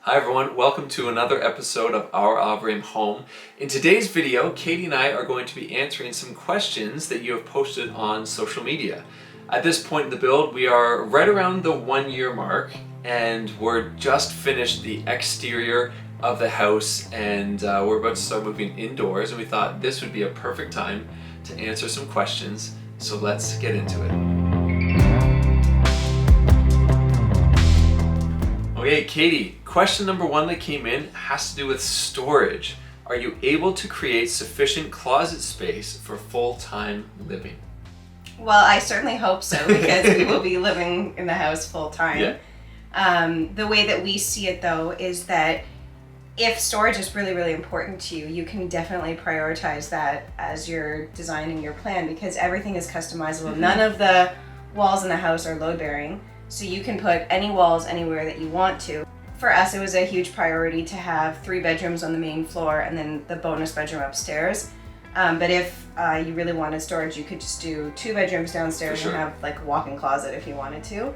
Hi everyone, welcome to another episode of Our Avrame Home. In today's video, Katie and I are going to be answering some questions that you have posted on social media. At this point in the build, we are right around the 1 year mark and we're just finished the exterior of the house and we're about to start moving indoors, and we thought this would be a perfect time to answer some questions. So let's get into it. Okay, Katie, question number one that came in has to do with storage. Are you able to create sufficient closet space for full-time living? Well, I certainly hope so, because we will be living in the house full-time. Yeah. The way that we see it, though, is that if storage is really, really important to you, you can definitely prioritize that as you're designing your plan, because everything is customizable. Mm-hmm. None of the walls in the house are load-bearing. So you can put any walls anywhere that you want to. For us, it was a huge priority to have 3 bedrooms on the main floor and then the bonus bedroom upstairs. But if you really wanted storage, you could just do 2 bedrooms downstairs and have like a walk-in closet if you wanted to.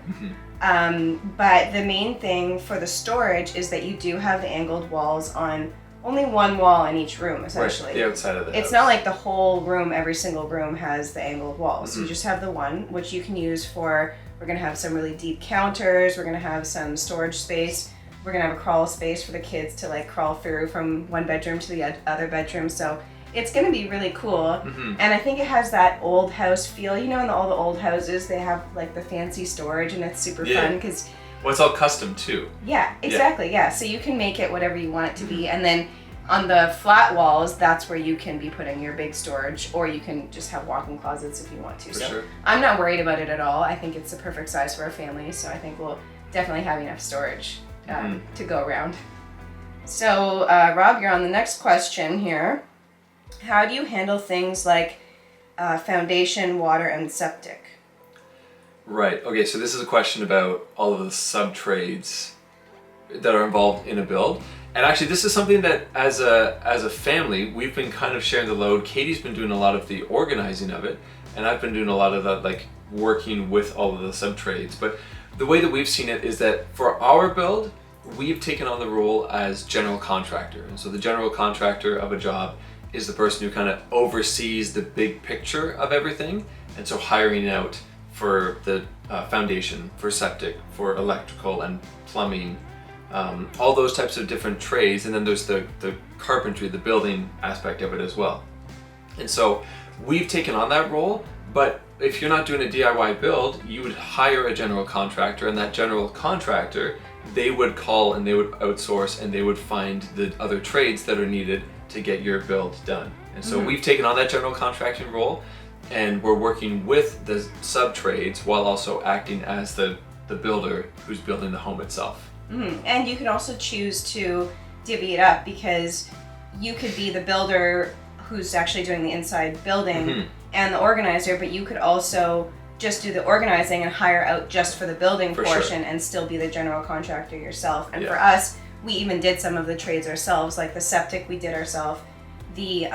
Mm-hmm. But the main thing for the storage is that you do have the angled walls on only one wall in each room, essentially. Right, the outside of the house. It's not like the whole room, every single room has the angled walls. Mm-hmm. You just have the one, which you can use for, we're gonna have some really deep counters, we're gonna have some storage space, we're gonna have a crawl space for the kids to like crawl through from one bedroom to the other bedroom. So it's gonna be really cool. Mm-hmm. And I think it has that old house feel. You know, in all the old houses, they have like the fancy storage, and it's super fun because... Well, it's all custom too. Yeah, exactly, yeah. So you can make it whatever you want it to be, and then on the flat walls, that's where you can be putting your big storage, or you can just have walk-in closets if you want to. For sure. I'm not worried about it at all. I think it's the perfect size for our family, so I think we'll definitely have enough storage to go around. So, Rob, you're on the next question here. How do you handle things like foundation, water, and septic? Right, okay, so this is a question about all of the sub-trades that are involved in a build. And actually, this is something that as a family, we've been kind of sharing the load. Katie's been doing a lot of the organizing of it, and I've been doing a lot of the like working with all of the sub-trades. But the way that we've seen it is that for our build, we've taken on the role as general contractor. And so the general contractor of a job is the person who kind of oversees the big picture of everything. And so hiring out for the foundation, for septic, for electrical and plumbing, all those types of different trades, and then there's the carpentry, the building aspect of it as well. And so we've taken on that role, but if you're not doing a DIY build, you would hire a general contractor, and that general contractor, they would call and they would outsource and they would find the other trades that are needed to get your build done. And so we've taken on that general contracting role, and we're working with the sub-trades while also acting as the builder who's building the home itself. Mm-hmm. And you can also choose to divvy it up, because you could be the builder who's actually doing the inside building and the organizer, but you could also just do the organizing and hire out just for the building portion and still be the general contractor yourself. And for us, we even did some of the trades ourselves, like the septic we did ourselves, the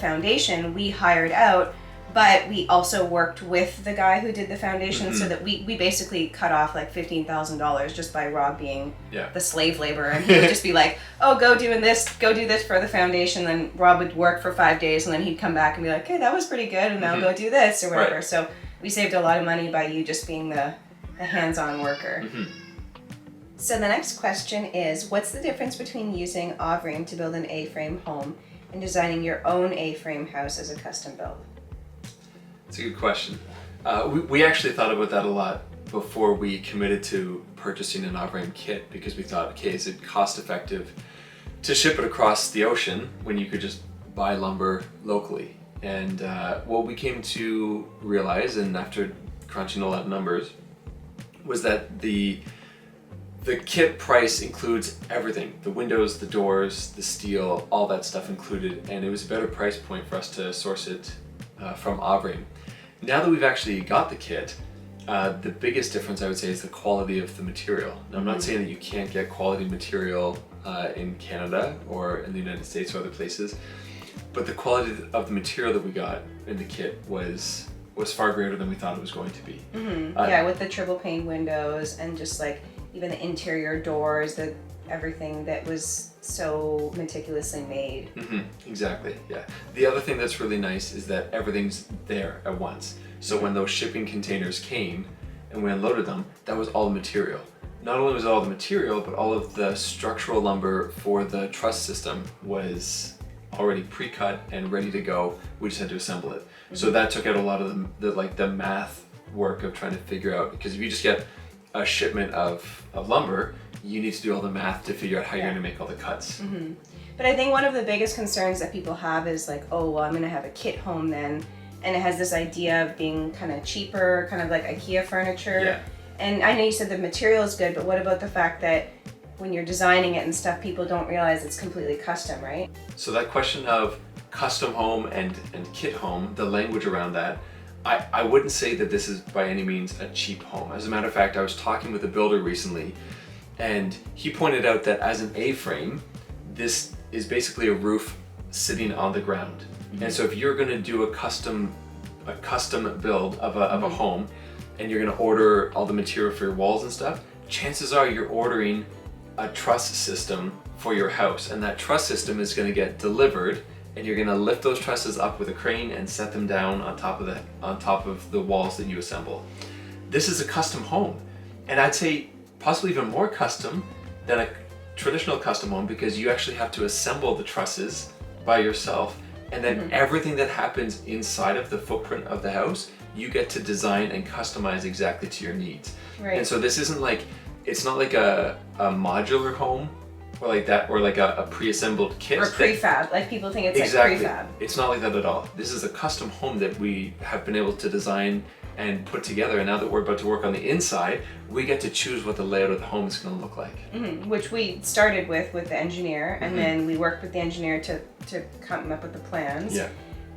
foundation we hired out, but we also worked with the guy who did the foundation, so that we basically cut off like $15,000 just by Rob being the slave labor. And he would just be like, oh, go do this for the foundation. Then Rob would work for 5 days, and then he'd come back and be like, okay, that was pretty good, and now go do this or whatever. Right. So we saved a lot of money by you just being the hands-on worker. So the next question is, what's the difference between using Avrame to build an A-frame home and designing your own A-frame house as a custom build? That's a good question. We actually thought about that a lot before we committed to purchasing an Avrame kit, because we thought, okay, is it cost effective to ship it across the ocean when you could just buy lumber locally? And what we came to realize, and after crunching a lot of numbers, was that the kit price includes everything, the windows, the doors, the steel, all that stuff included, and it was a better price point for us to source it from Avrame. Now that we've actually got the kit, the biggest difference I would say is the quality of the material. Now, I'm not saying that you can't get quality material in Canada or in the United States or other places, but the quality of the material that we got in the kit was far greater than we thought it was going to be. Yeah, with the triple pane windows and just like even the interior doors, everything that was so meticulously made. Exactly, yeah. The other thing that's really nice is that everything's there at once. So when those shipping containers came and we unloaded them, that was all the material. Not only was it all the material, but all of the structural lumber for the truss system was already pre-cut and ready to go. We just had to assemble it. So that took out a lot of the math work of trying to figure out, because if you just get a shipment of lumber, you need to do all the math to figure out how you're going to make all the cuts. But I think one of the biggest concerns that people have is like, oh, well, I'm going to have a kit home then. And it has this idea of being kind of cheaper, kind of like IKEA furniture. Yeah. And I know you said the material is good, but what about the fact that when you're designing it and stuff, people don't realize it's completely custom, right? So that question of custom home and kit home, the language around that, I wouldn't say that this is by any means a cheap home. As a matter of fact, I was talking with a builder recently, and he pointed out that as an A-frame, this is basically a roof sitting on the ground. And so if you're going to do a custom build of a home, and you're going to order all the material for your walls and stuff, chances are you're ordering a truss system for your house, and that truss system is going to get delivered, and you're going to lift those trusses up with a crane and set them down on top of the walls that you assemble. This is a custom home, and I'd say possibly even more custom than a traditional custom home, because you actually have to assemble the trusses by yourself, and then everything that happens inside of the footprint of the house, you get to design and customize exactly to your needs. Right. And so this isn't like, it's not like a modular home or like that, or like a pre-assembled kit. Or prefab, like people think it's exactly. like prefab. It's not like that at all. This is a custom home that we have been able to design and put together, and now that we're about to work on the inside, we get to choose what the layout of the home is going to look like. Which we started with the engineer, and then we worked with the engineer to come up with the plans. Yeah.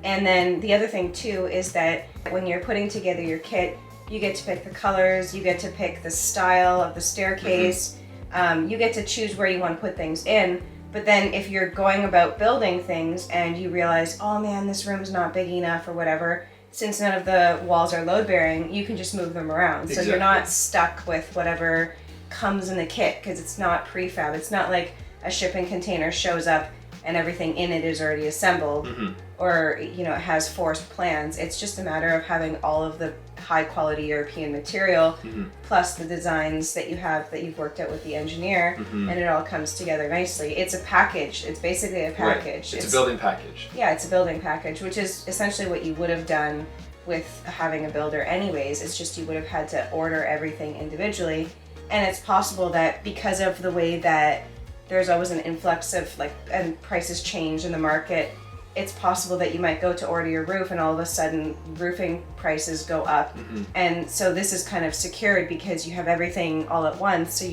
And then the other thing too is that when you're putting together your kit, you get to pick the colors, you get to pick the style of the staircase, you get to choose where you want to put things in. But then if you're going about building things and you realize, oh man, this room's not big enough or whatever, since none of the walls are load bearing, you can just move them around. Exactly. So you're not stuck with whatever comes in the kit, because it's not prefab. It's not like a shipping container shows up and everything in it is already assembled, or it has forced plans. It's just a matter of having all of the high quality European material plus the designs that you've worked out with the engineer, and it all comes together nicely. It's a package. It's basically a package. Right. It's a building package. Yeah, it's a building package, which is essentially what you would have done with having a builder anyways. It's just you would have had to order everything individually, and it's possible that because of the way that there's always an influx of and prices change in the market, it's possible that you might go to order your roof and all of a sudden roofing prices go up. And so this is kind of secured because you have everything all at once, so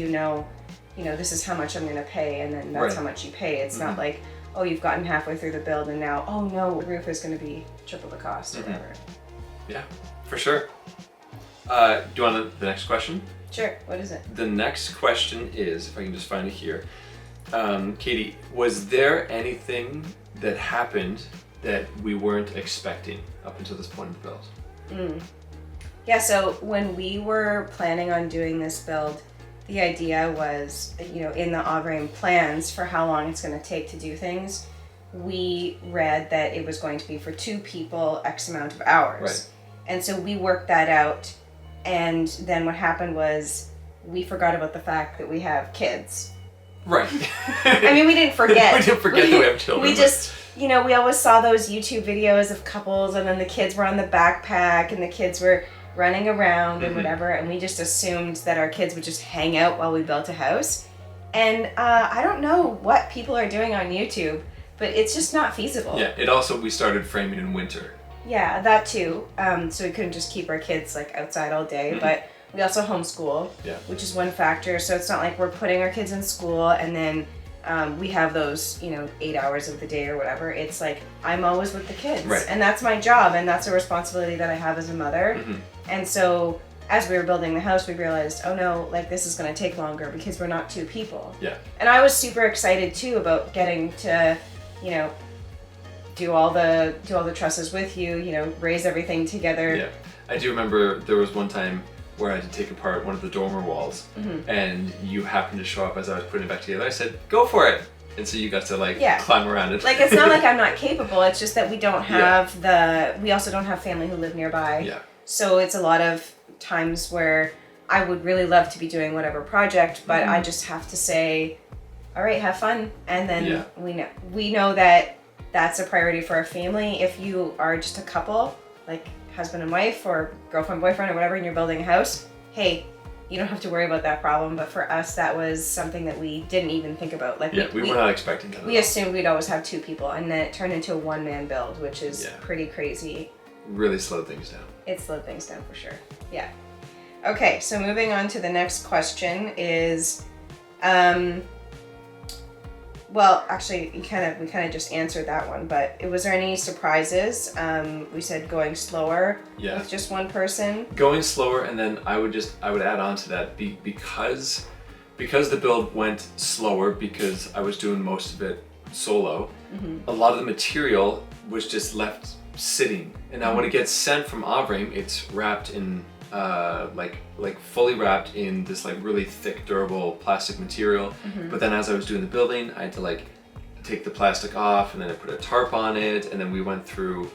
this is how much I'm going to pay, and then that's how much you pay. It's not like, oh, you've gotten halfway through the build and now, oh no, the roof is going to be triple the cost or whatever. Yeah, for sure. Do you want the next question? Sure, what is it? The next question is, if I can just find it here. Katie, was there anything that happened that we weren't expecting up until this point in the build? Yeah, so when we were planning on doing this build, the idea was, in the Avrame plans for how long it's going to take to do things, we read that it was going to be for 2 people, X amount of hours. Right. And so we worked that out, and then what happened was we forgot about the fact that we have kids. Right. I mean, we didn't forget. We didn't forget that we have children. We just, we always saw those YouTube videos of couples, and then the kids were on the backpack, and the kids were running around and whatever, and we just assumed that our kids would just hang out while we built a house. And I don't know what people are doing on YouTube, but it's just not feasible. Yeah, we started framing in winter. Yeah, that too. So we couldn't just keep our kids outside all day, but we also homeschool, which is one factor. So it's not like we're putting our kids in school and then we have those, 8 hours of the day or whatever. It's like I'm always with the kids, right. And that's my job, and that's a responsibility that I have as a mother. And so as we were building the house, we realized, oh no, this is going to take longer because we're not 2 people. Yeah. And I was super excited too about getting to, do all the trusses with you, raise everything together. Yeah. I do remember there was one time where I had to take apart one of the dormer walls, and you happened to show up as I was putting it back together. I said, "Go for it!" And so you got to climb around it. Like, it's not like I'm not capable. It's just that we don't have we also don't have family who live nearby. Yeah. So it's a lot of times where I would really love to be doing whatever project, but I just have to say, all right, have fun. And then we know that that's a priority for our family. If you are just a couple, like husband and wife or girlfriend, boyfriend or whatever, and you're building a house, hey, you don't have to worry about that problem. But for us, that was something that we didn't even think about. Like we were not expecting that. We assumed we'd always have 2 people, and then it turned into a one-man build, which is pretty crazy. Really slowed things down. It slowed things down for sure. Yeah. Okay, so moving on to the next question is, well, actually, we kind of just answered that one, but was there any surprises? We said going slower with just one person. Going slower, and then I would add on to that because the build went slower because I was doing most of it solo. A lot of the material was just left sitting, and now when it gets sent from Avrame, it's wrapped in like fully wrapped in this like really thick, durable plastic material. But then as I was doing the building, I had to take the plastic off, and then I put a tarp on it, and then we went through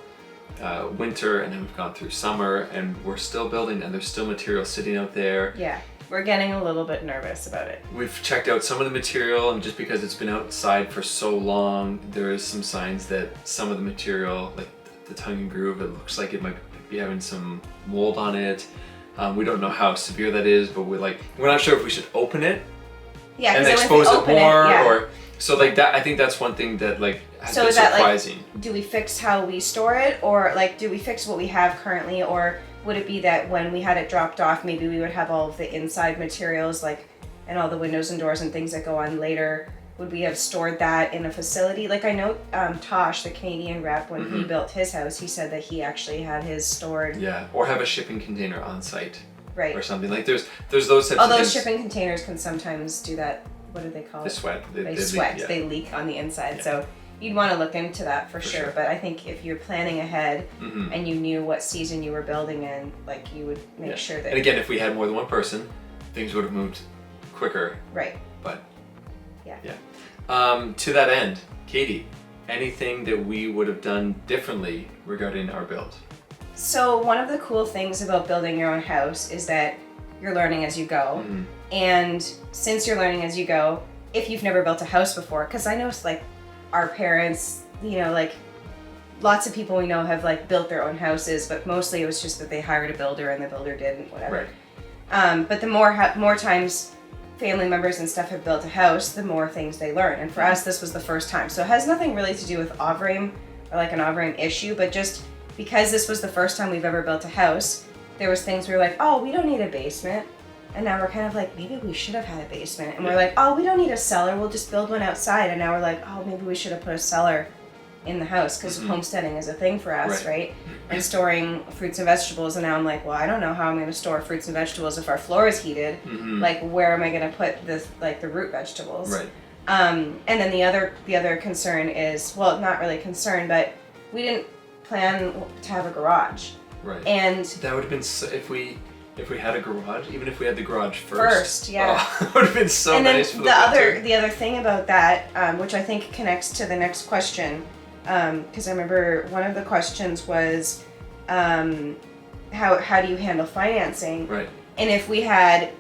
winter, and then we've gone through summer, and we're still building, and there's still material sitting out there. Yeah, we're getting a little bit nervous about it. We've checked out some of the material, and just because it's been outside for so long, there is some signs that some of the material, like the tongue and groove, it looks like it might be having some mold on it. We don't know how severe that is, but we're not sure if we should open it and expose it more, or so like that. I think that's one thing that has been surprising. Do we fix how we store it, or do we fix what we have currently, or would it be that when we had it dropped off, maybe we would have all of the inside materials and all the windows and doors and things that go on later? Would we have stored that in a facility? I know Tosh, the Canadian rep, when he built his house, he said that he actually had his stored. Yeah, or have a shipping container on site. Right. Or something. There's those types of things. Although shipping containers can sometimes do that. What do they call it? They sweat. They sweat. Leak, They leak on the inside. Yeah. So you'd want to look into that for sure. But I think if you're planning ahead and you knew what season you were building in, you would make sure that. And again, if we had more than one person, things would have moved quicker. Right. But yeah. To that end, Katie, anything that we would have done differently regarding our build? So one of the cool things about building your own house is that you're learning as you go. And since you're learning as you go, if you've never built a house before, because I know our parents, lots of people we know have built their own houses, but mostly it was just that they hired a builder and the builder didn't, whatever. Right. But the more times family members and stuff have built a house, the more things they learn. And for us, this was the first time. So it has nothing really to do with Avrame or an Avrame issue, but just because this was the first time we've ever built a house, there was things we were oh, we don't need a basement. And now we're kind of maybe we should have had a basement. And we're oh, we don't need a cellar, we'll just build one outside. And now we're oh, maybe we should have put a cellar in the house, because homesteading is a thing for us, right? And storing fruits and vegetables. And now I'm well, I don't know how I'm going to store fruits and vegetables if our floor is heated. Where am I going to put this, the root vegetables? Right. And then the other concern is, well, not really concern, but we didn't plan to have a garage. Right. And that would have been if we had a garage, even if we had the garage first. Yeah. It would have been so nice for the other thing about that, which I think connects to the next question, because I remember one of the questions was, how do you handle financing? Right. And if we had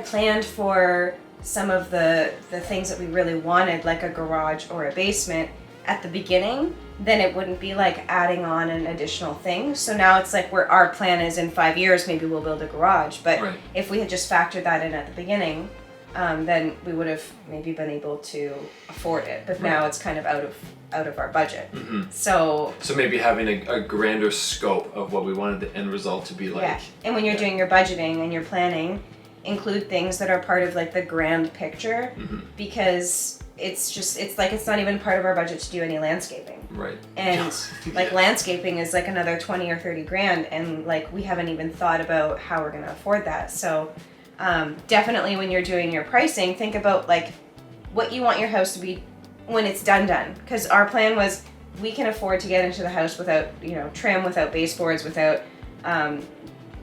planned for some of the things that we really wanted, like a garage or a basement at the beginning, then it wouldn't be adding on an additional thing. So now it's where our plan is in 5 years, maybe we'll build a garage. But if we had just factored that in at the beginning, then we would have maybe been able to afford it. But now it's kind of out of our budget. So maybe having a grander scope of what we wanted the end result to be like. Yeah. And when you're doing your budgeting and your planning, include things that are part of the grand picture, because it's not even part of our budget to do any landscaping. Right. And landscaping is another 20 or 30 grand, and we haven't even thought about how we're going to afford that. So definitely when you're doing your pricing, think about what you want your house to be when it's done. Because our plan was, we can afford to get into the house without trim, without baseboards, without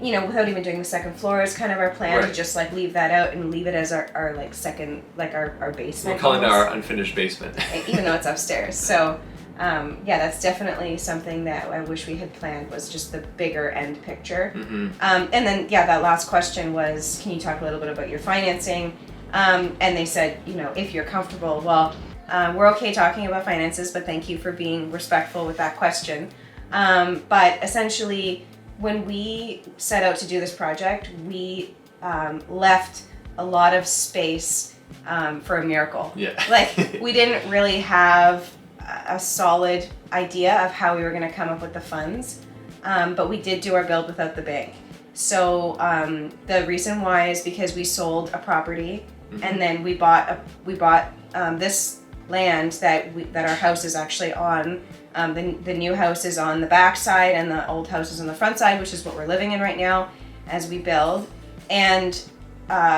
you know, without even doing the second floor is kind of our plan, to Right. just like leave that out and leave it as our like second, like our basement. We're calling it almost. our unfinished basement. Even though it's upstairs. So yeah, that's definitely something that I wish we had planned, was just the bigger end picture. And then yeah, that last question was, can you talk a little bit about your financing? And they said, you know, if you're comfortable. Well, we're okay talking about finances, but thank you for being respectful with that question. But essentially, when we set out to do this project, we left a lot of space for a miracle. Yeah. Like, we didn't really have a solid idea of how we were going to come up with the funds, but we did do our build without the bank. So the reason why is because we sold a property, and then we bought this land that our house is actually on. The new house is on the back side, and the old house is on the front side, which is what we're living in right now as we build. And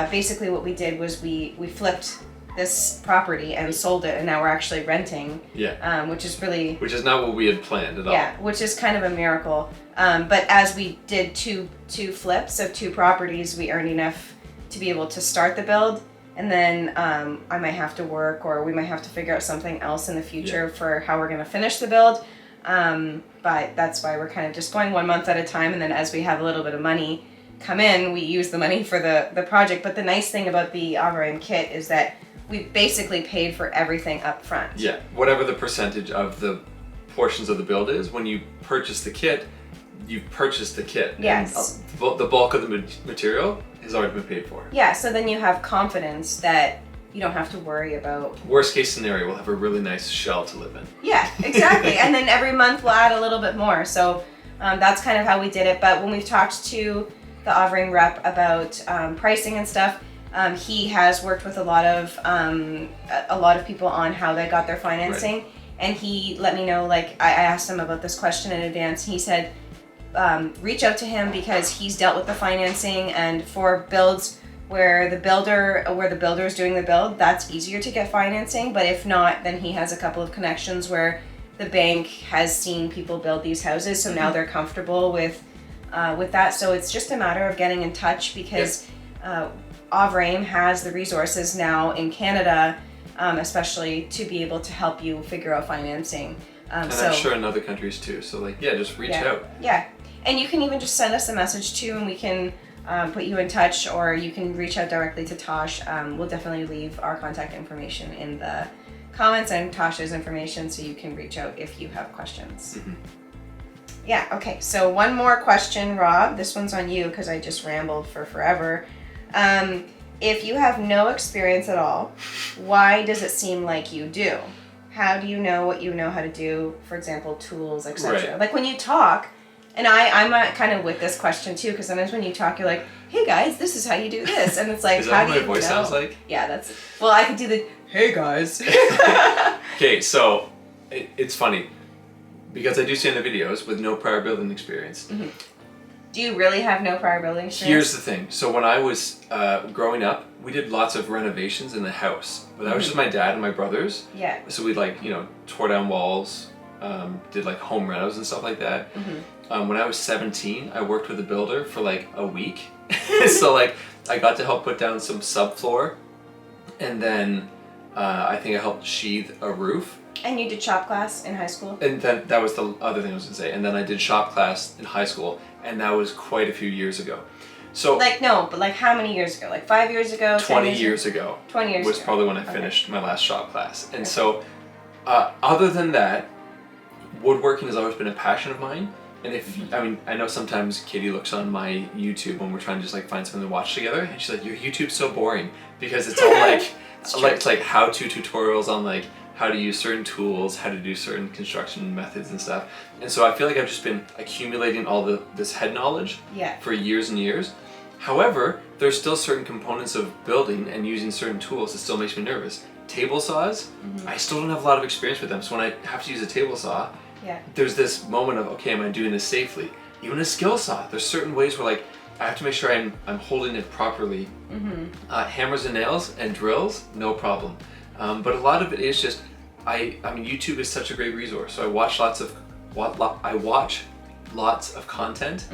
basically what we did was we flipped this property and sold it, and now we're actually renting. Yeah. Which is really... Which is not what we had planned at all. Yeah, which is kind of a miracle. But as we did two flips of 2 properties, we earned enough to be able to start the build. And then I might have to work, or we might have to figure out something else in the future for how we're going to finish the build. But that's why we're kind of just going 1 month at a time. And then as we have a little bit of money come in, we use the money for the project. But the nice thing about the Avrame kit is that we basically paid for everything up front. Yeah, whatever the percentage of the portions of the build is, when you purchase the kit, you've purchased the kit. Yes. And the bulk of the material has already been paid for. Yeah, so then you have confidence that you don't have to worry about... Worst case scenario, we'll have a really nice shell to live in. Yeah, exactly. And then every month we'll add a little bit more. So that's kind of how we did it. But when we've talked to the Avrame rep about pricing and stuff, he has worked with a lot of people on how they got their financing. Right. And he let me know, like, I asked him about this question in advance. He said, reach out to him because he's dealt with the financing, and for builds where the builder is doing the build, that's easier to get financing. But if not, then he has a couple of connections where the bank has seen people build these houses, so now they're comfortable with that. So it's just a matter of getting in touch, because Avrame has the resources now in Canada, especially to be able to help you figure out financing. And I'm sure in other countries too. So like, just reach out. Yeah, and you can even just send us a message too, and we can put you in touch, or you can reach out directly to Tosh. We'll definitely leave our contact information in the comments and Tosh's information, so you can reach out if you have questions. Yeah, okay, so one more question, Rob. This one's on you because I just rambled for forever. If you have no experience at all, why does it seem like you do? How do you know what you know how to do, for example, tools, etc.? Right. Like when you talk, and I'm kind of with this question too, because sometimes when you talk, you're like, hey guys, this is how you do this. And it's like, is how that do what you my voice know? sounds like? Yeah, well, I could do the, hey guys. Okay, so it's funny, because I do see in the videos with no prior building experience. Do you really have no prior building experience? Here's the thing. So when I was growing up, we did lots of renovations in the house. But that was just my dad and my brothers. Yeah. So we tore down walls, did like home renos and stuff like that. When I was 17, I worked with a builder for like a week. So like I got to help put down some subfloor, and then I think I helped sheathe a roof. And you did shop class in high school? And then that was the other thing I was gonna say. And then I did shop class in high school, and that was quite a few years ago. So like, no, but like how many years ago? Like 5 years ago? 20 years ago. 20 years was ago. probably when I finished my last shop class. And so, other than that, woodworking has always been a passion of mine. And I know sometimes Katie looks on my YouTube when we're trying to just like find something to watch together, and she's like, your YouTube's so boring, because it's all like, it's like how-to tutorials on like how to use certain tools, how to do certain construction methods and stuff. And so I feel like I've just been accumulating all this head knowledge for years and years. However, there's still certain components of building and using certain tools that still makes me nervous. Table saws, I still don't have a lot of experience with them. So when I have to use a table saw, there's this moment of, okay, am I doing this safely? Even a skill saw, there's certain ways where like, I have to make sure I'm holding it properly. Hammers and nails and drills, no problem. But a lot of it is just, YouTube is such a great resource. So I watch lots of content,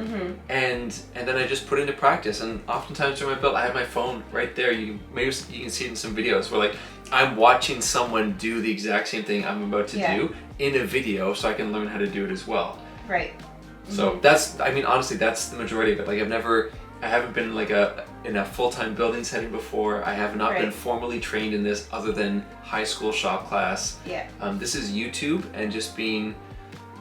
and then I just put it into practice. And oftentimes during my build, I have my phone right there. Maybe you can see it in some videos where like I'm watching someone do the exact same thing I'm about to do in a video, so I can learn how to do it as well. Right. So I mean, honestly, that's the majority of it. Like I haven't been like in a full-time building setting before. I have not been formally trained in this other than high school shop class. Yeah. This is YouTube and just being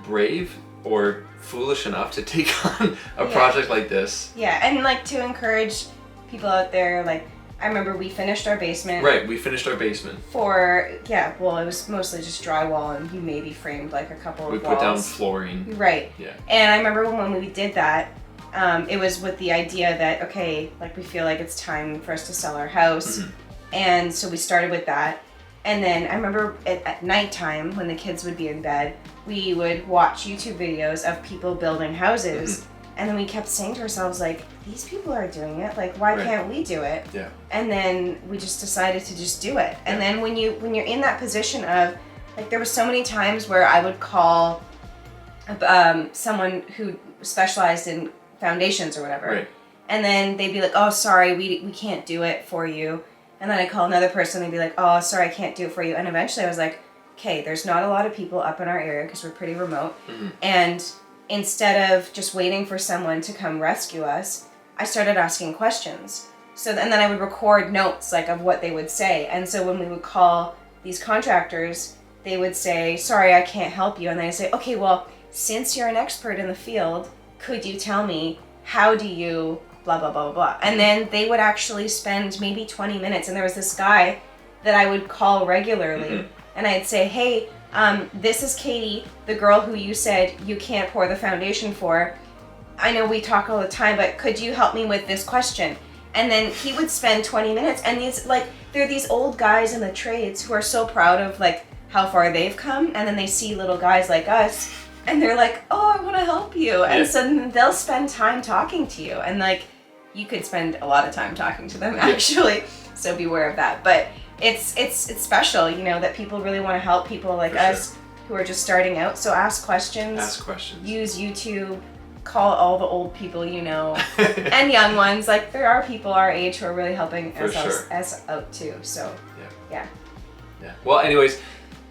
brave or foolish enough to take on a project like this. Yeah, and like to encourage people out there, like I remember we finished our basement. Right, we finished our basement. Well, it was mostly just drywall and you maybe framed like a couple of walls. We put down flooring. Right. Yeah. And I remember when we did that, it was with the idea that, okay, like we feel like it's time for us to sell our house. And so we started with that. And then I remember at nighttime when the kids would be in bed, we would watch YouTube videos of people building houses. And then we kept saying to ourselves, like, these people are doing it. Like, why can't we do it? Yeah. And then we just decided to just do it. And then when you're in that position of, like, there were so many times where I would call someone who specialized in foundations or whatever. Right. And then they'd be like, oh, sorry, we can't do it for you. And then I'd call another person and they'd be like, oh, sorry, I can't do it for you. And eventually I was like, okay, there's not a lot of people up in our area because we're pretty remote. And instead of just waiting for someone to come rescue us, I started asking questions. And then I would record notes like of what they would say. And so when we would call these contractors, they would say, sorry, I can't help you. And then I'd say, okay, well, since you're an expert in the field, could you tell me how do you blah, blah, blah, blah, blah. And then they would actually spend maybe 20 minutes. And there was this guy that I would call regularly. And I'd say, hey, this is Katie, the girl who you said you can't pour the foundation for. I know we talk all the time, but could you help me with this question? And then he would spend 20 minutes. And they're these old guys in the trades who are so proud of like how far they've come. And then they see little guys like us and they're like, oh, I want to help you. And so they'll spend time talking to you. And like, you could spend a lot of time talking to them actually. So beware of that. But it's special, you know, that people really want to help people like us who are just starting out. So ask questions. Use YouTube. Call all the old people you know and young ones. Like there are people our age who are really helping us out too. So yeah. Well, anyways,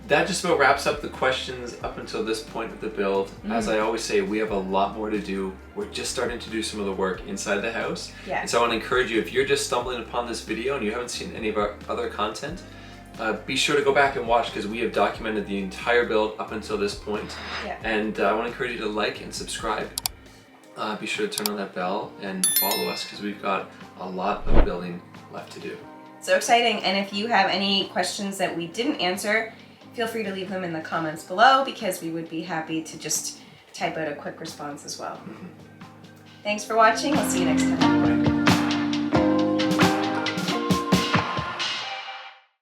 that just about wraps up the questions up until this point of the build. As I always say, we have a lot more to do. We're just starting to do some of the work inside the house. And so I want to encourage you, if you're just stumbling upon this video and you haven't seen any of our other content, be sure to go back and watch because we have documented the entire build up until this point. And I want to encourage you to like and subscribe. Be sure to turn on that bell and follow us because we've got a lot of building left to do. So exciting. And if you have any questions that we didn't answer, feel free to leave them in the comments below because we would be happy to just type out a quick response as well. Thanks for watching. We'll see you next time. Bye.